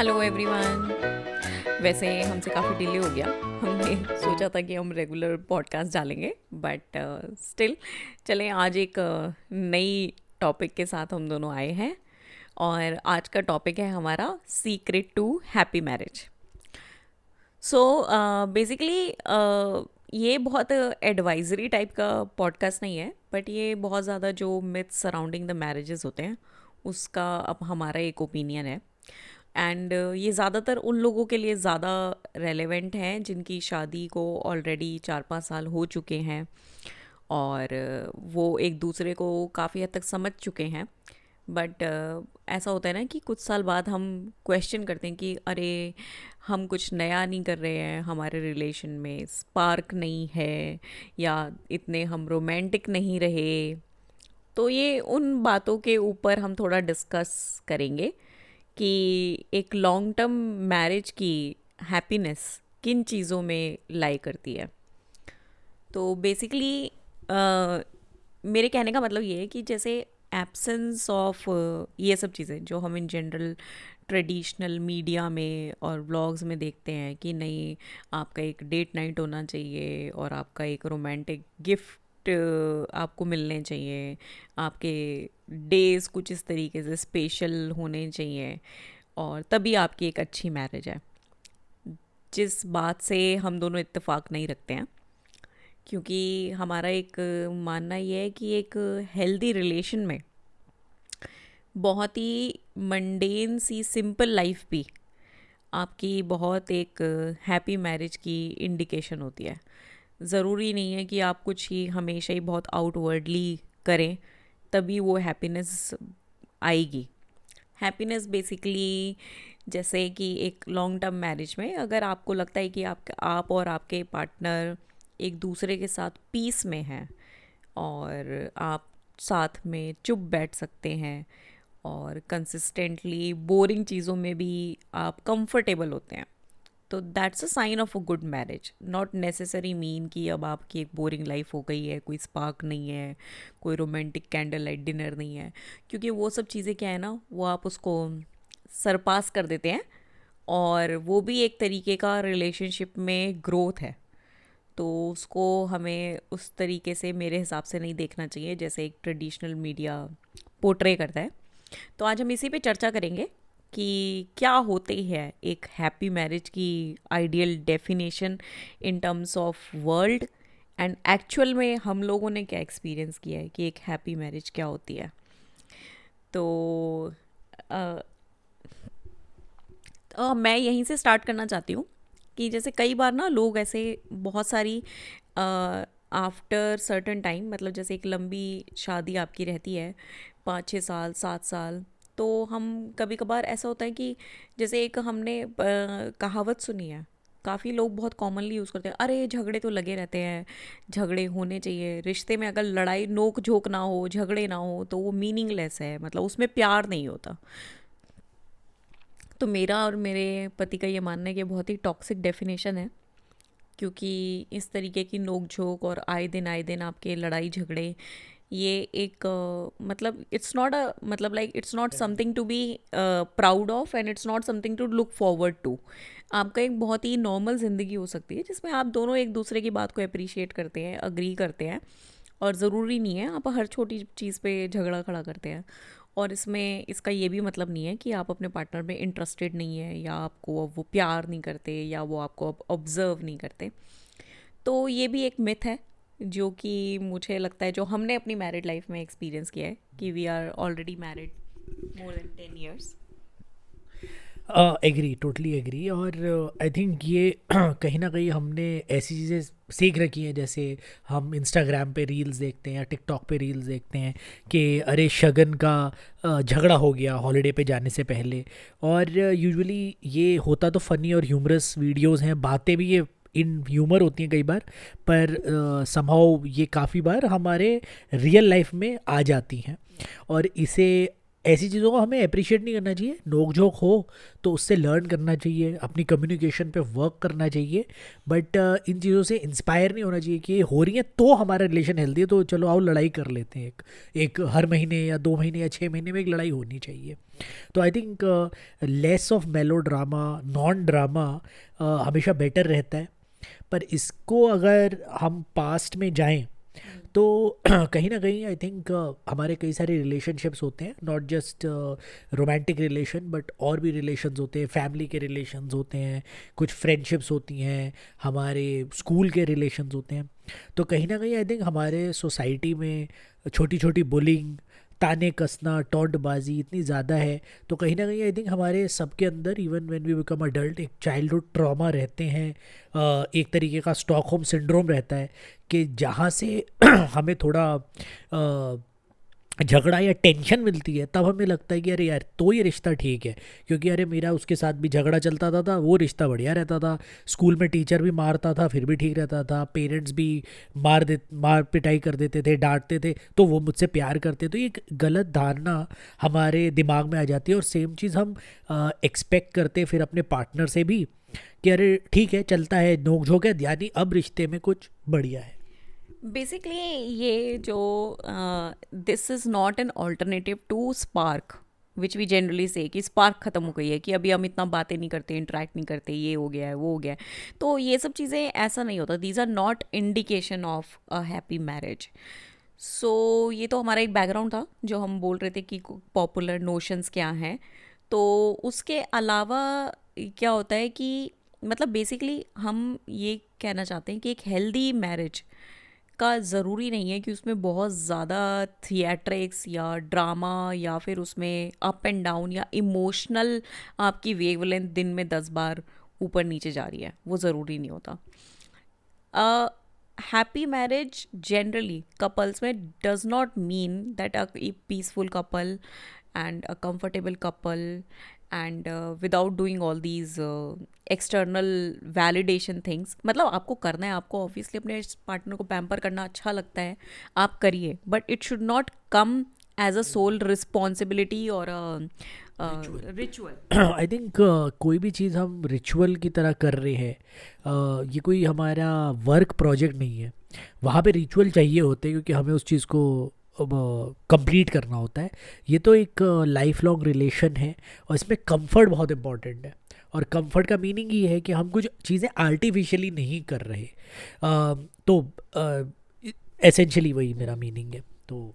Hello everyone. वैसे हमसे काफ़ी डिले हो गया। हमने सोचा था कि हम रेगुलर पॉडकास्ट डालेंगे, बट स्टिल चलें, आज एक नई टॉपिक के साथ हम दोनों आए हैं। और आज का टॉपिक है हमारा secret to happy marriage. So basically ये बहुत एडवाइजरी टाइप का पॉडकास्ट नहीं है, बट ये बहुत ज़्यादा जो मिथ्स सराउंडिंग द मैरिजेस होते हैं उसका अब हमारा एक ओपिनियन है। एंड ये ज़्यादातर उन लोगों के लिए ज़्यादा रेलेवेंट हैं जिनकी शादी को ऑलरेडी 4-5 साल हो चुके हैं और वो एक दूसरे को काफ़ी हद तक समझ चुके हैं। बट ऐसा होता है ना कि कुछ साल बाद हम क्वेश्चन करते हैं कि अरे हम कुछ नया नहीं कर रहे हैं, हमारे रिलेशन में स्पार्क नहीं है या इतने हम रोमांटिक नहीं रहे। तो ये उन बातों के ऊपर हम थोड़ा डिस्कस करेंगे कि एक लॉन्ग टर्म मैरिज की हैप्पीनेस किन चीज़ों में लाई करती है। तो बेसिकली मेरे कहने का मतलब ये है कि जैसे एब्सेंस ऑफ ये सब चीज़ें जो हम इन जनरल ट्रेडिशनल मीडिया में और व्लॉग्स में देखते हैं कि नहीं, आपका एक डेट नाइट होना चाहिए और आपका एक रोमांटिक गिफ्ट आपको मिलने चाहिए, आपके डेज कुछ इस तरीके से स्पेशल होने चाहिए और तभी आपकी एक अच्छी मैरिज है। जिस बात से हम दोनों इत्तेफाक नहीं रखते हैं, क्योंकि हमारा एक मानना ये है कि एक हेल्दी रिलेशन में बहुत ही मंडेन सी सिंपल लाइफ भी आपकी बहुत एक हैप्पी मैरिज की इंडिकेशन होती है। ज़रूरी नहीं है कि आप कुछ ही हमेशा ही बहुत आउटवर्डली करें तभी वो हैप्पीनेस आएगी। हैप्पीनेस बेसिकली जैसे कि एक लॉन्ग टर्म मैरिज में अगर आपको लगता है कि आप और आपके पार्टनर एक दूसरे के साथ पीस में हैं और आप साथ में चुप बैठ सकते हैं और कंसिस्टेंटली बोरिंग चीज़ों में भी आप कंफर्टेबल होते हैं, तो that's a sign of a good marriage. Not necessary mean कि अब आपकी एक बोरिंग लाइफ हो गई है, कोई स्पार्क नहीं है, कोई रोमांटिक कैंडल लाइट डिनर नहीं है, क्योंकि वो सब चीज़ें क्या है ना, वो आप उसको सरपास कर देते हैं और वो भी एक तरीके का रिलेशनशिप में ग्रोथ है। तो उसको हमें उस तरीके से मेरे हिसाब से नहीं देखना चाहिए जैसे एक ट्रेडिशनल मीडिया पोर्ट्रे करता है। तो आज हम इसी पे चर्चा करेंगे कि क्या होती है एक हैप्पी मैरिज की ideal definition in terms of world, and actual में हम लोगों ने क्या एक्सपीरियंस किया है कि एक हैप्पी मैरिज क्या होती है। तो अ, मैं यहीं से स्टार्ट करना चाहती हूँ कि जैसे कई बार ना लोग ऐसे बहुत सारी आफ्टर सर्टन टाइम, मतलब जैसे एक लंबी शादी आपकी रहती है 5-6 साल 7 साल, तो हम कभी कभार ऐसा होता है कि जैसे एक हमने कहावत सुनी है, काफ़ी लोग बहुत कॉमनली यूज़ करते हैं, अरे झगड़े तो लगे रहते हैं, झगड़े होने चाहिए रिश्ते में, अगर लड़ाई नोक झोंक ना हो, झगड़े ना हो तो वो मीनिंगलेस है, मतलब उसमें प्यार नहीं होता। तो मेरा और मेरे पति का ये मानना है कि बहुत ही टॉक्सिक डेफिनेशन है, क्योंकि इस तरीके की नोक झोंक और आए दिन आपके लड़ाई झगड़े, ये एक मतलब इट्स नॉट अ, मतलब like it's not something to be proud of and it's not something to look forward to. आपका एक बहुत ही नॉर्मल ज़िंदगी हो सकती है जिसमें आप दोनों एक दूसरे की बात को अप्रिशिएट करते हैं, अग्री करते हैं, और ज़रूरी नहीं है आप हर छोटी चीज़ पे झगड़ा खड़ा करते हैं। और इसमें इसका ये भी मतलब नहीं है कि आप अपने पार्टनर में इंटरेस्टेड नहीं है या आपको अब वो प्यार नहीं करते या वो आपको अब ऑब्ज़र्व नहीं करते। तो ये भी एक मिथ है जो कि मुझे लगता है जो हमने अपनी मैरिड लाइफ में एक्सपीरियंस किया है कि we are already married more than 10 years। Agree, totally agree. और आई थिंक ये कहीं ना कहीं हमने ऐसी चीज़ें सीख रखी हैं, जैसे हम इंस्टाग्राम पे रील्स देखते हैं या टिकटॉक पे रील्स देखते हैं कि अरे शगन का झगड़ा हो गया हॉलीडे पे जाने से पहले। और यूजुअली ये होता तो फ़नी और ह्यूमरस वीडियोस हैं, बातें भी ये इन ह्यूमर होती हैं कई बार, पर समहाउ ये काफ़ी बार हमारे रियल लाइफ में आ जाती हैं। और इसे ऐसी चीज़ों को हमें अप्रिशिएट नहीं करना चाहिए। नोक झोंक हो तो उससे लर्न करना चाहिए, अपनी कम्युनिकेशन पे वर्क करना चाहिए, बट इन चीज़ों से इंस्पायर नहीं होना चाहिए कि ये हो रही है तो हमारा रिलेशन हेल्दी है तो चलो आओ लड़ाई कर लेते हैं। एक हर महीने या 2 महीने या 6 महीने में एक लड़ाई होनी चाहिए। तो आई थिंक लेस ऑफ मेलो ड्रामा, नॉन ड्रामा हमेशा बेटर रहता है। पर इसको अगर हम पास्ट में जाएं तो कहीं ना कहीं आई थिंक हमारे कई सारे रिलेशनशिप्स होते हैं, not just romantic relation but और भी रिलेशंस होते हैं, फैमिली के रिलेशंस होते हैं, कुछ फ्रेंडशिप्स होती हैं, हमारे स्कूल के रिलेशंस होते हैं। तो कहीं ना कहीं आई थिंक हमारे सोसाइटी में छोटी छोटी बुलिंग, ताने कसना, टॉन्टबाजी इतनी ज़्यादा है। तो कहीं ना कहीं आई थिंक हमारे सबके अंदर even when we become adult एक चाइल्डहुड ट्रॉमा रहते हैं, एक तरीके का स्टॉकहोम सिंड्रोम रहता है कि जहाँ से हमें थोड़ा झगड़ा या टेंशन मिलती है, तब हमें लगता है कि अरे यार तो ये रिश्ता ठीक है, क्योंकि अरे मेरा उसके साथ भी झगड़ा चलता था वो रिश्ता बढ़िया रहता था, स्कूल में टीचर भी मारता था फिर भी ठीक रहता था, पेरेंट्स भी मार पिटाई कर देते थे, डांटते थे तो वो मुझसे प्यार करते। तो ये एक गलत धारणा हमारे दिमाग में आ जाती है और सेम चीज़ हम एक्सपेक्ट करते फिर अपने पार्टनर से भी कि अरे ठीक है चलता है, नोक झोंक है, यानी अब रिश्ते में कुछ बढ़िया है। बेसिकली ये जो this is not an alternative to spark which we generally say कि स्पार्क ख़त्म हो गई है, कि अभी हम इतना बातें नहीं करते, इंटरेक्ट नहीं करते, ये हो गया है वो हो गया है। तो ये सब चीज़ें ऐसा नहीं होता, these are not indication of a happy marriage. So ये तो हमारा एक बैकग्राउंड था जो हम बोल रहे थे कि पॉपुलर नोशंस क्या हैं। तो उसके अलावा क्या होता है कि मतलब बेसिकली हम ये कहना चाहते हैं कि एक हेल्दी मैरिज का ज़रूरी नहीं है कि उसमें बहुत ज़्यादा थिएट्रिक्स या ड्रामा या फिर उसमें अप एंड डाउन या इमोशनल आपकी वेवलेंथ दिन में 10 बार ऊपर नीचे जा रही है, वो ज़रूरी नहीं होता। हैप्पी मैरिज जनरली कपल्स में does not mean that a peaceful couple and a comfortable couple and without doing all these external validation things। मतलब आपको करना है, आपको ऑब्वियसली अपने पार्टनर को पैम्पर करना अच्छा लगता है, आप करिए, but it should not come as a sole responsibility और रिचुअल। आई थिंक कोई भी चीज़ हम रिचुअल की तरह कर रहे हैं, ये कोई हमारा वर्क प्रोजेक्ट नहीं है। वहाँ पे रिचुअल चाहिए होते हैं क्योंकि हमें उस चीज़ को कंप्लीट करना होता है। ये तो एक लाइफ लॉन्ग रिलेशन है और इसमें कंफर्ट बहुत इंपॉर्टेंट है। और कंफर्ट का मीनिंग ये है कि हम कुछ चीज़ें आर्टिफिशियली नहीं कर रहे। तो एसेंशियली वही मेरा मीनिंग है। तो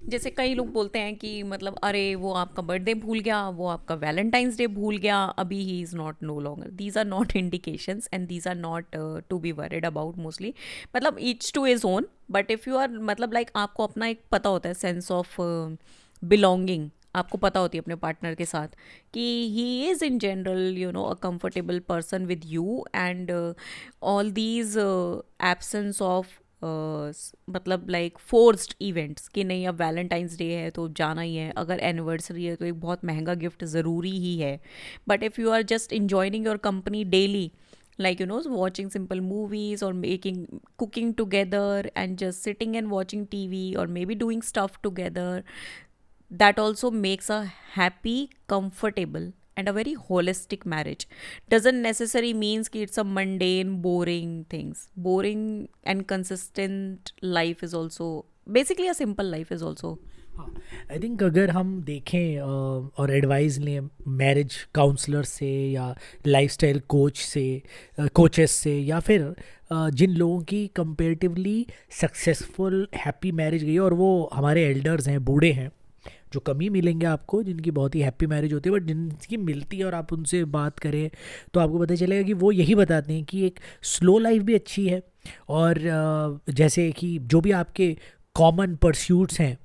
जैसे कई लोग बोलते हैं कि मतलब अरे वो आपका बर्थडे भूल गया, वो आपका वैलेंटाइंस डे भूल गया, अभी he is not no longer. These are not indications and these are not to be worried about mostly. मतलब each to his own, but if you are मतलब लाइक आपको अपना एक पता होता है सेंस ऑफ बिलोंगिंग, आपको पता होती है अपने पार्टनर के साथ कि he is in general you know a comfortable person with you and all these absence of मतलब लाइक फोर्स्ड इवेंट्स कि नहीं अब वैलेंटाइंस डे है तो जाना ही है, अगर एनिवर्सरी है तो एक बहुत महंगा गिफ्ट ज़रूरी ही है। But if you are just enjoying your company daily, like you know watching simple movies or making cooking together and just sitting and watching TV or maybe doing stuff together, that also makes a happy, comfortable and a very holistic marriage. Doesn't necessarily means कि it's a mundane boring things. Boring and consistent life is also basically a simple life is also। हाँ, I think अगर हम देखें और advice लें marriage counsellor से या lifestyle coach से, कोचेस से, या फिर जिन लोगों की कंपेरेटिवली सक्सेसफुल हैप्पी मैरिज गई है और वो हमारे एल्डर्स हैं, बूढ़े हैं, जो कम ही मिलेंगे आपको जिनकी बहुत ही हैप्पी मैरिज होती है, बट जिनकी मिलती है और आप उनसे बात करें तो आपको पता चलेगा कि वो यही बताते हैं कि एक स्लो लाइफ भी अच्छी है। और जैसे कि जो भी आपके कॉमन परस्यूट्स हैं,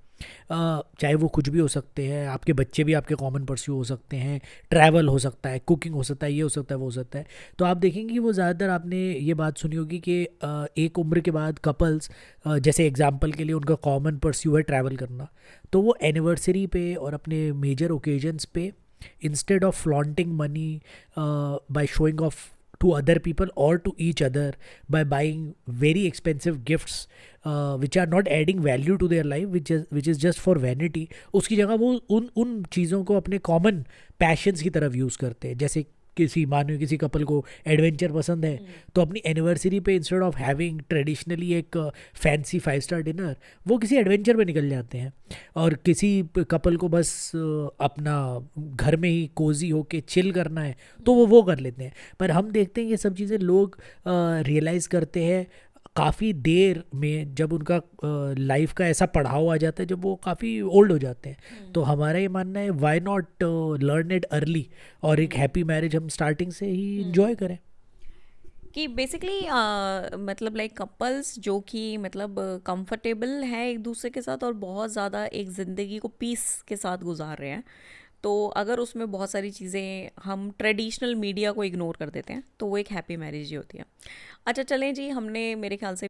चाहे वो कुछ भी हो सकते हैं, आपके बच्चे भी आपके कॉमन परस्यू हो सकते हैं, ट्रैवल हो सकता है, कुकिंग हो सकता है, ये हो सकता है, वो हो सकता है। तो आप देखेंगे कि वो ज़्यादातर आपने ये बात सुनी होगी कि एक उम्र के बाद कपल्स, जैसे एग्जांपल के लिए उनका कॉमन परस्यू है ट्रैवल करना, तो वो एनिवर्सरी पे और अपने मेजर ओकेजन्स पे instead of flaunting money by showing off to other people or to each other by buying very expensive gifts which are not adding value to their life, which is just for vanity, उसकी जगह वो उन चीज़ों को अपने common patience की तरफ use करते हैं. जैसे मानो किसी कपल को एडवेंचर पसंद है, तो अपनी एनिवर्सरी पे इंस्टेड ऑफ हैविंग ट्रेडिशनली एक फैंसी 5 स्टार डिनर, वो किसी एडवेंचर पे निकल जाते हैं. और किसी कपल को बस अपना घर में ही कोजी होके चिल करना है, तो वो कर लेते हैं. पर हम देखते हैं ये सब चीज़ें लोग रियलाइज़ करते हैं काफ़ी देर में, जब उनका लाइफ का ऐसा पड़ाव आ जाता है जब वो काफ़ी ओल्ड हो जाते हैं. तो हमारा ये मानना है, why not learn it early, और एक हैप्पी मैरिज हम स्टार्टिंग से ही इंजॉय करें. कि बेसिकली मतलब लाइक कपल्स जो कि मतलब कंफर्टेबल है एक दूसरे के साथ और बहुत ज़्यादा एक ज़िंदगी को पीस के साथ गुजार रहे हैं, तो अगर उसमें बहुत सारी चीज़ें हम ट्रेडिशनल मीडिया को इग्नोर कर देते हैं तो वो एक हैप्पी मैरिज ही होती है. अच्छा चलें जी, हमने मेरे ख्याल से